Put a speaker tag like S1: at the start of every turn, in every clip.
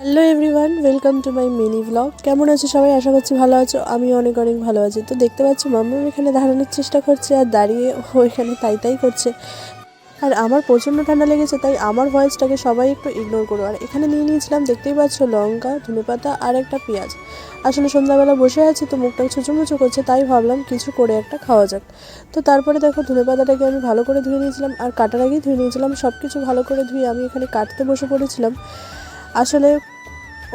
S1: Hello everyone, welcome to my mini blog. কেমন আছো সবাই? আশা করছি ভালো আছো। আমি অনেক অনেক ভালো আছি। তো দেখতে পাচ্ছ মাম্মা এখানে দাঁড়ানোর চেষ্টা করছে আর দাঁড়িয়ে ও এখানে তাই করছে। আর আমার প্রচণ্ড ঠান্ডা লেগেছে, তাই আমার ভয়েসটাকে সবাই একটু ইগনোর করো। আর এখানে নিয়ে নিয়েছিলাম, দেখতেই পাচ্ছ, লঙ্কা, ধনেপাতা আর একটা পেঁয়াজ। আসলে সন্ধ্যাবেলা বসে আছি তো মুখটা ছুঁচোমুচো করছে, তাই ভাবলাম কিছু করে একটা খাওয়া যাক। তো তারপরে দেখো ধনেপাতাটাকে আমি ভালো করে ধুয়ে নিয়েছিলাম আর কাটার আগেই ধুয়ে নিয়েছিলাম। সব কিছু ভালো করে ধুয়ে আমি এখানে কাটতে বসে পড়েছিলাম। আসলে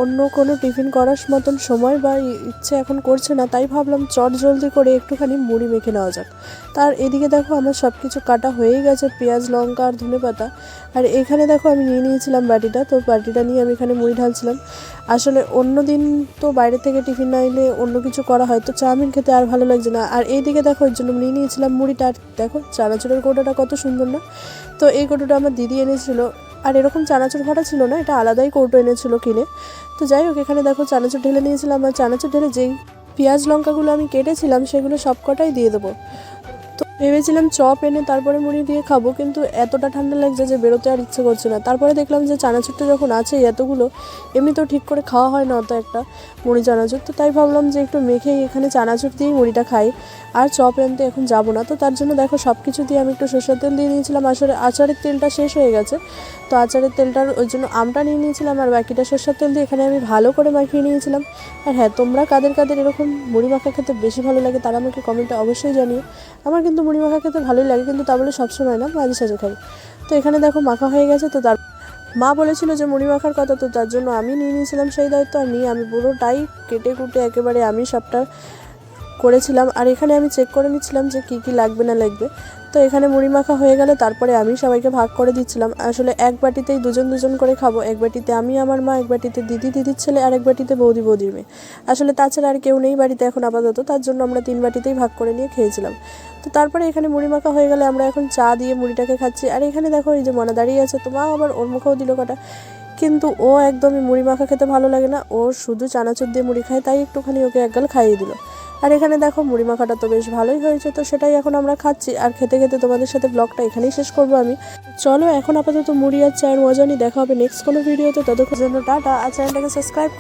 S1: অন্য কোনো টিফিন করার মতন সময় বা ইচ্ছে এখন করছে না, তাই ভাবলাম চট জলদি করে একটুখানি মুড়ি মেখে নেওয়া যাক। তার এদিকে দেখো আমার সব কিছু কাটা হয়েই গেছে, পেঁয়াজ, লঙ্কা আর ধনেপাতা। আর এখানে দেখো আমি নিয়ে নিয়েছিলাম বাটিটা, তো বাটিটা নিয়ে আমি এখানে মুড়ি ঢালছিলাম। আসলে অন্য দিন তো বাইরে থেকে টিফিন না এলে অন্য কিছু করা হয়, তো চাউমিন খেতে আর ভালো লাগছে না। আর এইদিকে দেখো এর জন্য নিয়ে নিয়েছিলাম মুড়িটা। আর দেখো চানাচুরের কৌটোটা কত সুন্দর না? তো এই কৌটোটা আমার দিদি এনেছিল। আর এরকম চানাচুর ভরা ছিল না, এটা আলাদাই কৌটো এনেছিল কিনে। তো যাই হোক, এখানে দেখো চানাচুর ঢেলে নিয়েছিলাম। আর চানাচুর ঢেলে যেই পেঁয়াজ লঙ্কাগুলো আমি কেটেছিলাম সেগুলো সব কটাই দিয়ে দেবো। তো ভেবেছিলাম চপ এনে তারপরে মুড়ি দিয়ে খাবো, কিন্তু এতটা ঠান্ডা লাগছে যে বেরোতে আর ইচ্ছে করছে না। তারপরে দেখলাম যে চানাচুরটা যখন আছে এতগুলো, এমনি তো ঠিক করে খাওয়া হয় না অত একটা মুড়ি চানাচুর, তো তাই ভাবলাম যে একটু মেখেই এখানে চানাচুর দিয়েই মুড়িটা খাই। আর চপ আনতে এখন যাবো না, তো তার জন্য দেখো সব কিছু দিয়ে আমি একটু সরষের তেল দিয়ে নিয়েছিলাম। আসলে আচারের তেলটা শেষ হয়ে গেছে, তো আচারের তেলটার ওই জন্য আমটা নিয়ে নিয়েছিলাম আর বাকিটা সরষের তেল দিয়ে এখানে আমি ভালো করে মাখিয়ে নিয়েছিলাম। আর হ্যাঁ, তোমরা কাদের কাদের এরকম মুড়ি মাখা খেতে বেশি ভালো লাগে তারা আমাকে কমেন্টে অবশ্যই জানিও। আমার কিন্তু মুড়ি মাখা খেতে ভালোই লাগে, কিন্তু তা বলে সবসময় না, মাঝে সাঝে খাই। তো এখানে দেখো মাখা হয়ে গেছে। তো তার মা বলেছিল যে মুড়ি মাখার কথা, তো তার জন্য আমি নিয়ে নিয়েছিলাম সেই দায়িত্ব। আর নিয়ে আমি পুরোটাই কেটে কুটে একেবারে আমি সবটা করেছিলাম। আর এখানে আমি চেক করে নিচ্ছিলাম যে কী কী লাগবে না লাগবে। তো এখানে মুড়ি মাখা হয়ে গেলে তারপরে আমি সবাইকে ভাগ করে দিচ্ছিলাম। আসলে এক বাটিতেই দুজন দুজন করে খাবো। এক বাটিতে আমি, আমার মা, এক বাটিতে দিদি, দিদির ছেলে, আর এক বাটিতে বৌদি, বৌদির মেয়ে। আসলে তাছাড়া আর কেউ নেই বাড়িতে এখন আপাতত, তার জন্য আমরা 3 বাটিতেই ভাগ করে নিয়ে খেয়েছিলাম। তো তারপরে এখানে মুড়ি মাখা হয়ে গেলে আমরা এখন চা দিয়ে মুড়িটাকে খাচ্ছি। আর এখানে দেখো এই যে মনা দাঁড়িয়ে আছে, তো মা আবার ওর মুখেও দিল কাটা। কিন্তু ও একদমই মুড়ি মাখা খেতে ভালো লাগে না, ও শুধু চানাচুর দিয়ে মুড়ি খায়, তাই একটুখানি ওকে এক গাল খাইয়ে দিল। আর এখানে দেখো মুড়ি মাখাটা তো বেশ ভালোই হয়েছে, তো সেটাই এখন আমরা খাচ্ছি। আর খেতে খেতে তোমাদের সাথে ব্লগটা এখানেই শেষ করবো আমি। চলো এখন আপাতত মুড়ি আর চায়ের মজা নিই, দেখা হবে নেক্সট কোনো ভিডিওতে। ততক্ষণ জন্য টাটা। আর চ্যানেলটাকে সাবস্ক্রাইব